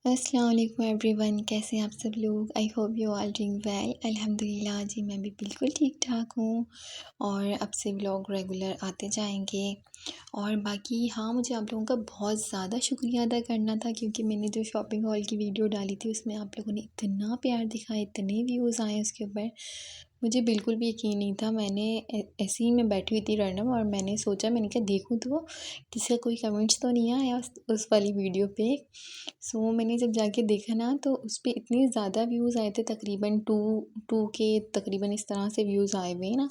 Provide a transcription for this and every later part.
अस्सलाम वालेकुम एवरीवन, कैसे हैं आप सब लोग। I hope you all doing well. अल्हम्दुलिल्लाह जी, मैं भी बिल्कुल ठीक ठाक हूँ और अब से व्लॉग रेगुलर आते जाएंगे। और बाकी हाँ, मुझे आप लोगों का बहुत ज़्यादा शुक्रिया अदा करना था क्योंकि मैंने जो शॉपिंग हॉल की वीडियो डाली थी उसमें आप लोगों ने इतना प्यार दिखाया, इतने व्यूज़ आए उसके ऊपर, मुझे बिल्कुल भी यकीन नहीं था। मैंने ऐसे ही मैं बैठी हुई थी रैंडम और मैंने सोचा, मैंने कहा देखूँ तो किसी का कोई कमेंट्स तो नहीं आया उस वाली वीडियो पे। सो मैंने जब जाके देखा ना तो उस पर इतने ज़्यादा व्यूज़ आए थे, तकरीबन टू के तकरीबन इस तरह से व्यूज़ आए हुए हैं ना,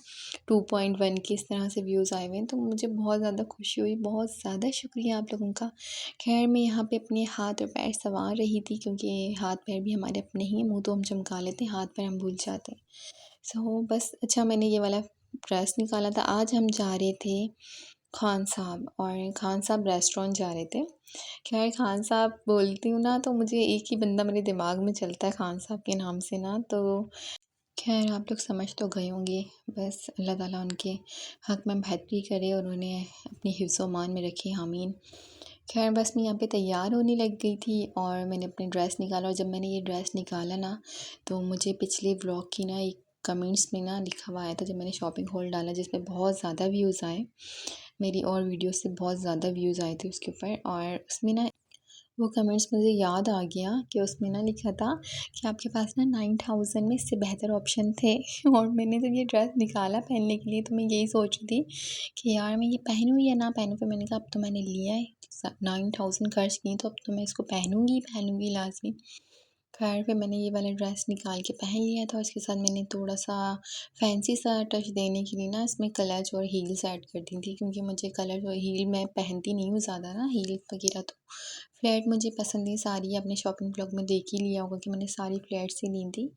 2.1 के इस तरह से व्यूज़ आए हुए हैं। तो मुझे बहुत ज़्यादा खुशी हुई, बहुत ज़्यादा शुक्रिया आप लोगों का। खैर मैं यहाँ पे अपने हाथ और पैर संवार रही थी क्योंकि हाथ पैर भी हमारे अपने ही हैं, मुँह तो हम चमका लेते हैं, हाथ पैर हम भूल जाते हैं। सो बस अच्छा, मैंने ये वाला ड्रेस निकाला था। आज हम जा रहे थे खान साहब, और खान साहब रेस्टोरेंट जा रहे थे। खैर खान साहब बोलती हूँ ना तो मुझे एक ही बंदा मेरे दिमाग में चलता है खान साहब के नाम से ना, तो खैर आप लोग समझ तो गए होंगे। बस अल्लाह ताला उनके हक़ में बेहतरी करे और उन्हें अपनी हिफ्ज़ मान में रखे, आमीन। खैर बस मैं यहाँ पे तैयार होने लग गई थी और मैंने अपनी ड्रेस निकाला, और जब मैंने ये ड्रेस निकाला ना तो मुझे पिछले व्लॉग की ना एक कमेंट्स में ना लिखा हुआ आया था, जब मैंने शॉपिंग हॉल डाला जिसमें बहुत ज़्यादा व्यूज़ आए, मेरी और वीडियो से बहुत ज़्यादा व्यूज़ आए थे उसके ऊपर। और उसमें ना वो कमेंट्स मुझे याद आ गया कि उसमें ना लिखा था कि आपके पास ना 9000 में इससे बेहतर ऑप्शन थे। और मैंने जब ये ड्रेस निकाला पहनने के लिए तो मैं यही सोच रही थी कि यार मैं ये पहनूँ या ना पहनूँ। फिर मैंने कहा अब तो मैंने लिया है, 9000 खर्च की तो अब तो मैं इसको पहनूँगी लाजमी। खैर फिर मैंने ये वाला ड्रेस निकाल के पहन लिया था, और इसके साथ मैंने थोड़ा सा फैंसी सा टच देने के लिए ना इसमें कलर्स और हील्स ऐड कर दी थी, क्योंकि मुझे कलर और हील मैं पहनती नहीं हूँ ज़्यादा ना, हील वगैरह तो फ्लैट मुझे पसंद है सारी। अपने शॉपिंग ब्लॉग में देख ही लिया होगा कि मैंने सारी फ्लैट से ली थी।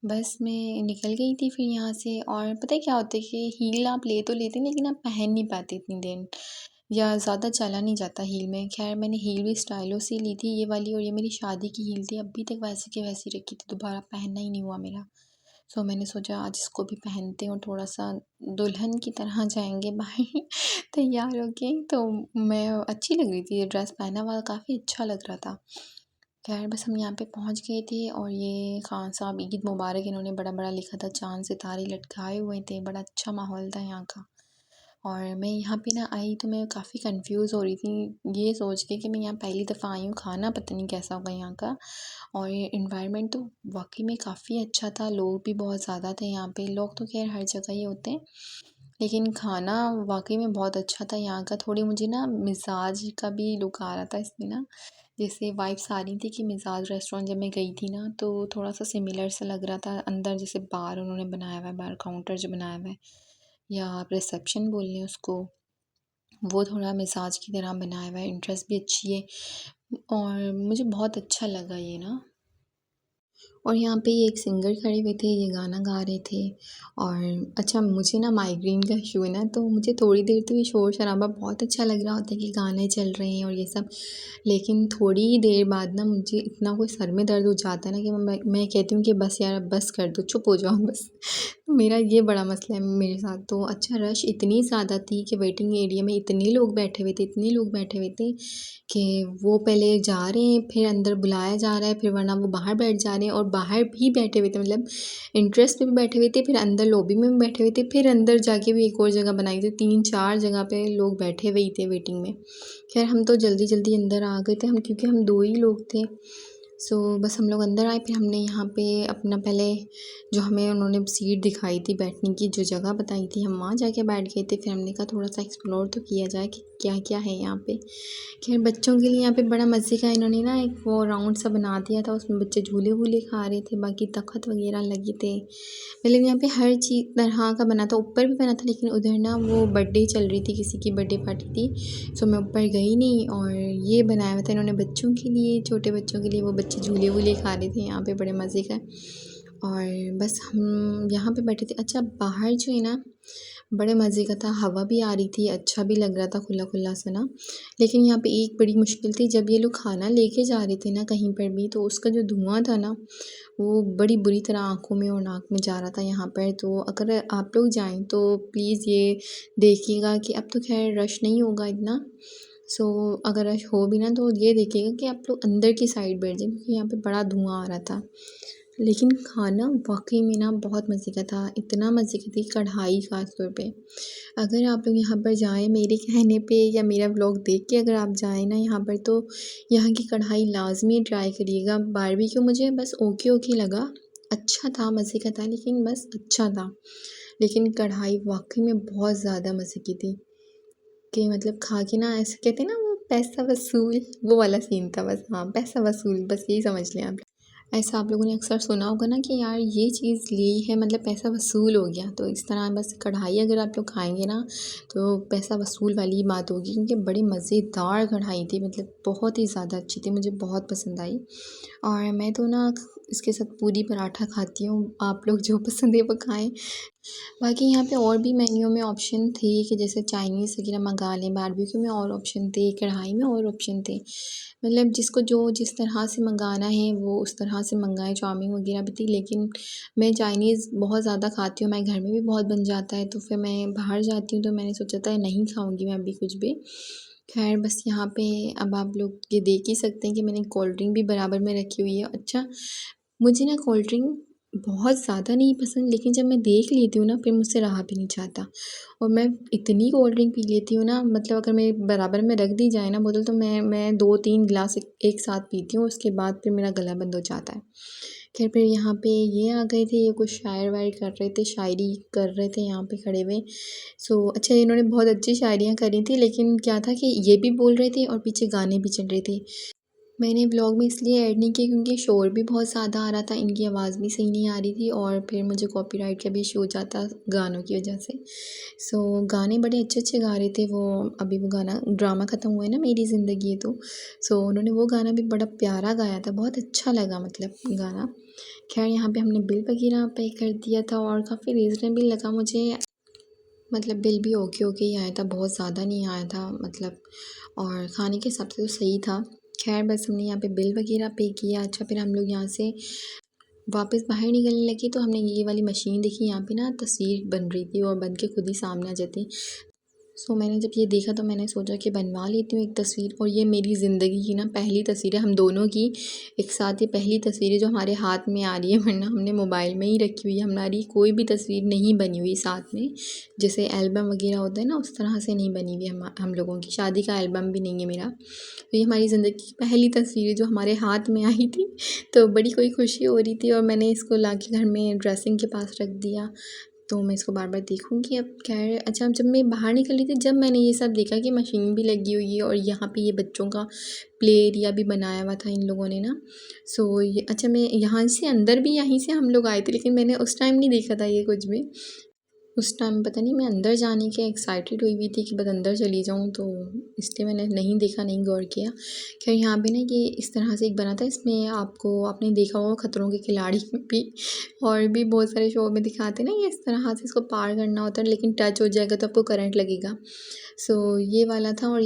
बस मैं निकल गई थी फिर यहाँ से। और पता है क्या होता है कि हील आप ले तो लेते लेकिन आप पहन नहीं पाते इतनी देर, या ज़्यादा चला नहीं जाता हील में। खैर मैंने हील भी स्टाइलो से ली थी ये वाली, और ये मेरी शादी की हील थी, अभी तक वैसे की वैसी रखी थी, दोबारा पहनना ही नहीं हुआ मेरा। सो मैंने सोचा आज इसको भी पहनते हैं और थोड़ा सा दुल्हन की तरह जाएंगे बाहर तैयार होके। तो मैं अच्छी लग रही थी, ये ड्रेस पहना हुआ काफ़ी अच्छा लग रहा था। खैर बस हम यहाँ पे पहुँच गए थे, और ये खान साहब ईद मुबारक इन्होंने बड़ा बड़ा लिखा था, चाँद सितारे लटकाए हुए थे, बड़ा अच्छा माहौल था यहाँ का। और मैं यहाँ पे ना आई तो मैं काफ़ी कंफ्यूज हो रही थी ये सोच के कि मैं यहाँ पहली दफ़ा आई हूँ, खाना पता नहीं कैसा होगा यहाँ का। और ये इन्वायरमेंट तो वाकई में काफ़ी अच्छा था, लोग भी बहुत ज़्यादा थे यहाँ पे। लोग तो खैर हर जगह ही होते हैं, लेकिन खाना वाकई में बहुत अच्छा था यहाँ का। थोड़ी मुझे ना मिज़ाज का भी लुक आ रहा था इसमें ना, जैसे वाइब्स आ रही थी कि मिज़ाज रेस्टोरेंट जब मैं गई थी ना तो थोड़ा सा सिमिलर सा लग रहा था। अंदर जैसे बार उन्होंने बनाया हुआ है, बार काउंटर जो बनाया हुआ है, या आप रिसेप्शन बोल लें उसको, वो थोड़ा मिज़ाज की तरह बनाया हुआ है। इंटरेस्ट भी अच्छी है और मुझे बहुत अच्छा लगा ये ना। और यहाँ पे एक सिंगर खड़े हुए थे, ये गाना गा रहे थे। और अच्छा, मुझे ना माइग्रेन का इशू है ना, तो मुझे थोड़ी देर तो ये शोर शराबा बहुत अच्छा लग रहा होता है कि गाने चल रहे हैं और ये सब, लेकिन थोड़ी ही देर बाद ना मुझे इतना कोई सर में दर्द हो जाता है ना कि मैं कहती हूँ कि बस यार अब बस कर दो, चुप हो जाओ बस। मेरा ये बड़ा मसला है मेरे साथ तो। अच्छा, रश इतनी ज़्यादा थी कि वेटिंग एरिया में इतने लोग बैठे हुए थे, इतने लोग बैठे हुए थे कि वो पहले जा रहे हैं, फिर अंदर बुलाया जा रहा है, फिर वरना वो बाहर बैठ जा रहे हैं, और बाहर भी बैठे हुए थे, मतलब इंटरेस्ट पे भी बैठे हुए थे, फिर अंदर लॉबी में भी बैठे हुए थे, फिर अंदर जाके भी एक और जगह बनाई थी, 3-4 जगह पे लोग बैठे हुए ही थे वेटिंग में। खैर हम तो जल्दी जल्दी अंदर आ गए थे, हम क्योंकि हम 2 ही लोग थे। सो बस हम लोग अंदर आए, फिर हमने यहाँ पे अपना पहले जो हमें उन्होंने सीट दिखाई थी बैठने की, जो जगह बताई थी, हम वहाँ जाके बैठ गए थे। फिर हमने कहा थोड़ा सा एक्सप्लोर तो किया जाए कि क्या क्या है यहाँ पे। खैर बच्चों के लिए यहाँ पे बड़ा मज़े का इन्होंने ना एक वो राउंड सा बना दिया था, उसमें बच्चे झूले वूले खा रहे थे, बाकी तख़्त वगैरह लगे थे, मतलब यहाँ पे हर चीज़ तरह का बना था। ऊपर भी बना था, लेकिन उधर ना वो बर्थडे चल रही थी, किसी की बर्थडे पार्टी थी, सो मैं ऊपर गई नहीं। और ये बनाया हुआ था इन्होंने बच्चों के लिए, छोटे बच्चों के लिए, वो बच्चे झूले वूले खा रहे थे यहाँ पे, बड़े मज़े का। और बस हम यहाँ पे बैठे थे। अच्छा, बाहर जो है ना बड़े मज़े का था, हवा भी आ रही थी, अच्छा भी लग रहा था खुला खुला सा ना। लेकिन यहाँ पे एक बड़ी मुश्किल थी, जब ये लोग खाना लेके जा रहे थे ना कहीं पर भी, तो उसका जो धुआं था ना वो बड़ी बुरी तरह आँखों में और नाक में जा रहा था यहाँ पर। तो अगर आप लोग जाएँ तो प्लीज़ ये देखिएगा कि अब तो खैर रश नहीं होगा इतना। सो अगर आज हो भी ना तो ये देखिएगा कि आप लोग अंदर की साइड बैठ जाएँ, क्योंकि यहाँ पे बड़ा धुआं आ रहा था। लेकिन खाना वाक़ई में ना बहुत मज़े का था, इतना मज़े की थी कढ़ाई ख़ास तौर पे। अगर आप लोग यहाँ पर जाएँ मेरे कहने पे या मेरा व्लॉग देख के अगर आप जाएँ ना यहाँ पर, तो यहाँ की कढ़ाई लाज़मी ट्राई करिएगा। बारबेक्यू मुझे बस ओके-ओके लगा, अच्छा था, मज़े का था, लेकिन बस अच्छा था। लेकिन कढ़ाई वाक़ई में बहुत ज़्यादा मज़े की थी, कि मतलब खा के ना ऐसे कहते हैं ना वो पैसा वसूल, वो वाला सीन था बस। हाँ, पैसा वसूल, बस यही समझ लें आप। ऐसा आप लोगों ने अक्सर सुना होगा ना कि यार ये चीज़ ली है मतलब पैसा वसूल हो गया, तो इस तरह बस कढ़ाई अगर आप लोग खाएंगे ना तो पैसा वसूल वाली बात होगी, क्योंकि बड़ी मज़ेदार कढ़ाई थी, मतलब बहुत ही ज़्यादा अच्छी थी, मुझे बहुत पसंद आई। और मैं तो ना इसके साथ पूरी पराठा खाती हूँ, आप लोग जो पसंद है वो खाएं। बाकी यहाँ पे और भी मेन्यू में ऑप्शन थे कि जैसे चाइनीज़ वगैरह मंगा लें, बारबेक्यू में और ऑप्शन थे, कढ़ाई में और ऑप्शन थे, मतलब जिसको जो जिस तरह से मंगाना है वो उस तरह से मंगाएं। चाउमीन वगैरह भी थी, लेकिन मैं चाइनीज़ बहुत ज़्यादा खाती हूँ, मैं घर में भी बहुत बन जाता है, तो फिर मैं बाहर जाती हूँ तो मैंने सोचा था नहीं खाऊँगी मैं अभी कुछ भी। खैर बस यहाँ पे अब आप लोग ये देख ही सकते हैं कि मैंने कोल्ड ड्रिंक भी बराबर में रखी हुई है। अच्छा, मुझे ना कोल्ड ड्रिंक बहुत ज़्यादा नहीं पसंद, लेकिन जब मैं देख लेती हूँ ना फिर मुझसे रहा भी नहीं जाता, और मैं इतनी कोल्ड ड्रिंक पी लेती हूँ ना, मतलब अगर मेरे बराबर में रख दी जाए ना बोतल तो मैं 2-3 गिलास एक साथ पीती हूँ, उसके बाद फिर मेरा गला बंद हो जाता है। खैर फिर यहाँ पे ये आ गए थे, ये कुछ शायर वायर कर रहे थे, शायरी कर रहे थे यहाँ पे खड़े हुए। सो अच्छा, इन्होंने बहुत अच्छी शायरियाँ करी थी, लेकिन क्या था कि ये भी बोल रहे थे और पीछे गाने भी चल रहे थे। मैंने व्लॉग में इसलिए ऐड नहीं किया क्योंकि शोर भी बहुत ज़्यादा आ रहा था, इनकी आवाज़ भी सही नहीं आ रही थी, और फिर मुझे कॉपीराइट का भी इशू हो जाता गानों की वजह से। सो गाने बड़े अच्छे गा रहे थे वो। अभी वो गाना ड्रामा ख़त्म हुआ है ना, मेरी ज़िंदगी है तो, सो उन्होंने वो गाना भी बड़ा प्यारा गाया था, बहुत अच्छा लगा मतलब गाना। खैर यहाँ पे हमने बिल वगैरह पे कर दिया था और काफ़ी रीज़नेबल लगा मुझे, मतलब बिल भी ओके ओके ही आया था, बहुत ज़्यादा नहीं आया था मतलब, और खाने के हिसाब से तो सही था। खैर बस हमने यहाँ पे बिल वगैरह पे किया। अच्छा, फिर हम लोग यहाँ से वापस बाहर निकलने लगे तो हमने ये वाली मशीन देखी, यहाँ पे ना तस्वीर बन रही थी और बन के खुद ही सामने आ जाती। सो मैंने जब ये देखा तो मैंने सोचा कि बनवा लेती हूँ एक तस्वीर, और ये मेरी ज़िंदगी की ना पहली तस्वीर है हम दोनों की एक साथ, ये पहली तस्वीर है जो हमारे हाथ में आ रही है, वरना हमने मोबाइल में ही रखी हुई है, हमारी कोई भी तस्वीर नहीं बनी हुई साथ में, जैसे एल्बम वगैरह होता है ना उस तरह से नहीं बनी हुई हम लोगों की शादी का एल्बम भी नहीं है मेरा। तो ये हमारी ज़िंदगी की पहली तस्वीर है जो हमारे हाथ में आई थी, तो बड़ी कोई खुशी हो रही थी, और मैंने इसको ला के घर में ड्रेसिंग के पास रख दिया, तो मैं इसको बार-बार देखूँगी अब। खैर अच्छा, जब मैं बाहर निकल रही थी जब मैंने ये सब देखा कि मशीन भी लगी हुई है और यहाँ पे ये बच्चों का प्ले एरिया भी बनाया हुआ था इन लोगों ने ना। सो ये अच्छा, मैं यहाँ से अंदर भी यहीं से हम लोग आए थे, लेकिन मैंने उस टाइम नहीं देखा था ये कुछ भी। उस टाइम पता नहीं मैं अंदर जाने के एक्साइटेड हुई हुई थी कि बस अंदर चली जाऊँ, तो इसलिए मैंने नहीं देखा, नहीं गौर किया। खैर यहाँ पे ना ये इस तरह से एक बना था, इसमें आपको आपने देखा होगा खतरों के खिलाड़ी में भी और भी बहुत सारे शो में दिखाते हैं ना, ये इस तरह से इसको पार करना होता है, लेकिन टच हो जाएगा तो आपको करंट लगेगा। सो ये वाला था, और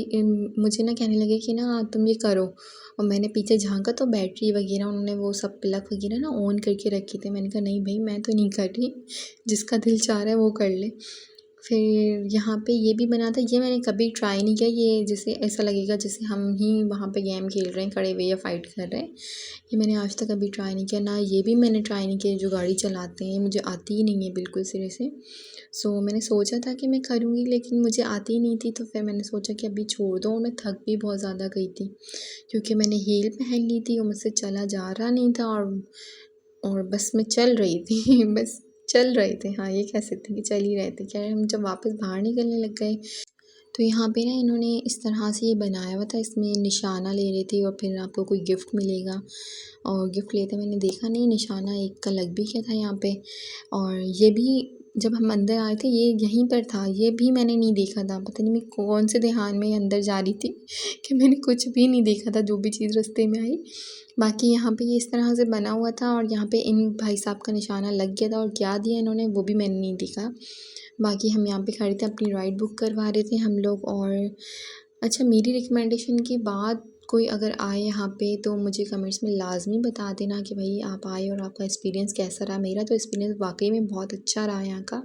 मुझे ना कहने लगे कि ना तुम ये करो, और मैंने पीछे झांका तो बैटरी वगैरह उन्होंने वो सब प्लग वगैरह ना ऑन करके रखे थे। मैंने कहा नहीं भाई मैं तो नहीं कर रही, जिसका दिल चाह रहा है वो कर ले। फिर यहाँ पे ये भी बना था, ये मैंने कभी ट्राई नहीं किया, ये जैसे ऐसा लगेगा जैसे हम ही वहाँ पे गेम खेल रहे हैं खड़े हुए या फाइट कर रहे हैं। ये मैंने आज तक कभी ट्राई नहीं किया, ना ये भी मैंने ट्राई नहीं किया, जो गाड़ी चलाते हैं मुझे आती ही नहीं है बिल्कुल सिरे से। सो मैंने सोचा था कि मैं करूँगी, लेकिन मुझे आती ही नहीं थी, तो फिर मैंने सोचा कि अभी छोड़ दो, और मैं थक भी बहुत ज़्यादा गई थी क्योंकि मैंने हील पहन ली थी और मुझसे चला जा रहा नहीं था, और बस मैं चल रही थी बस चल रहे थे, हाँ ये कह सकते हैं कि चल ही रहे थे। खैर हम जब वापस बाहर निकलने लग गए तो यहाँ पे ना इन्होंने इस तरह से ये बनाया हुआ था, इसमें निशाना ले रहे थे और फिर आपको कोई गिफ्ट मिलेगा, और गिफ्ट लेते मैंने देखा नहीं, निशाना एक का लग भी क्या था यहाँ पे। और ये भी जब हम अंदर आए थे ये यहीं पर था, ये भी मैंने नहीं देखा था, पता नहीं मैं कौन से ध्यान में अंदर जा रही थी कि मैंने कुछ भी नहीं देखा था, जो भी चीज़ रास्ते में आई। बाकी यहाँ पे ये इस तरह से बना हुआ था, और यहाँ पे इन भाई साहब का निशाना लग गया था, और क्या दिया इन्होंने वो भी मैंने नहीं देखा। बाकी हम यहाँ पे खड़े थे, अपनी राइड बुक करवा रहे थे हम लोग। और अच्छा, मेरी रिकमेंडेशन के बाद कोई अगर आए यहाँ पे तो मुझे कमेंट्स में लाजमी बता देना कि भाई आप आए और आपका एक्सपीरियंस कैसा रहा। मेरा तो एक्सपीरियंस वाकई में बहुत अच्छा रहा यहाँ का,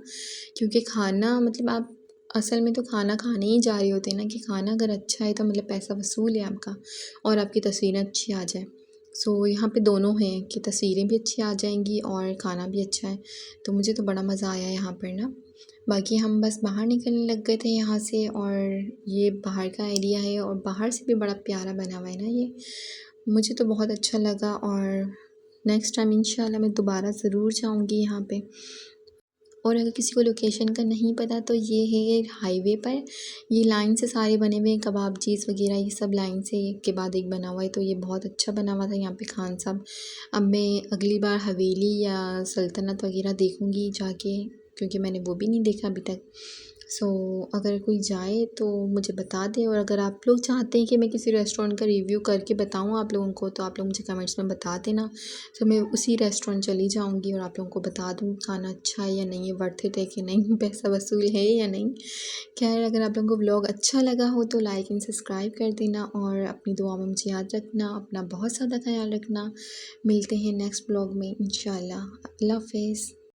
क्योंकि खाना मतलब आप असल में तो खाना खाने ही जा रहे होते हैं ना, कि खाना अगर अच्छा है तो मतलब पैसा वसूल है आपका और आपकी तस्वीरें अच्छी आ जाए। सो यहाँ पे दोनों हैं कि तस्वीरें भी अच्छी आ जाएंगी और खाना भी अच्छा है। तो मुझे तो बड़ा मज़ा आया यहाँ पर ना। बाकी हम बस बाहर निकलने लग गए थे यहाँ से, और ये बाहर का एरिया है और बाहर से भी बड़ा प्यारा बना हुआ है ना ये। मुझे तो बहुत अच्छा लगा, और नेक्स्ट टाइम इंशाल्लाह मैं दोबारा ज़रूर जाऊँगी यहाँ पे। और अगर किसी को लोकेशन का नहीं पता तो ये है हाईवे पर, ये लाइन से सारे बने हुए हैं, कबाबचीज़ वगैरह ये सब लाइन से एक के बाद एक बना हुआ है। तो ये बहुत अच्छा बना हुआ था यहाँ पे खान साहब। अब मैं अगली बार हवेली या सल्तनत वगैरह देखूँगी जाके, क्योंकि मैंने वो भी नहीं देखा अभी तक। सो अगर कोई जाए तो मुझे बता दे, और अगर आप लोग चाहते हैं कि मैं किसी रेस्टोरेंट का रिव्यू करके बताऊँ आप लोगों को, तो आप लोग मुझे कमेंट्स में बता देना। तो मैं उसी रेस्टोरेंट चली जाऊँगी और आप लोगों को बता दूँ खाना अच्छा है या नहीं है, वर्थ इट है कि नहीं, पैसा वसूल है या नहीं। खैर, अगर आप लोगों को व्लॉग अच्छा लगा हो तो लाइक एंड सब्सक्राइब कर देना, और अपनी दुआ में मुझे याद रखना, अपना बहुत ज़्यादा ख्याल रखना। मिलते हैं नेक्स्ट व्लॉग में इंशाल्लाह। अल्लाह हाफ़िज़।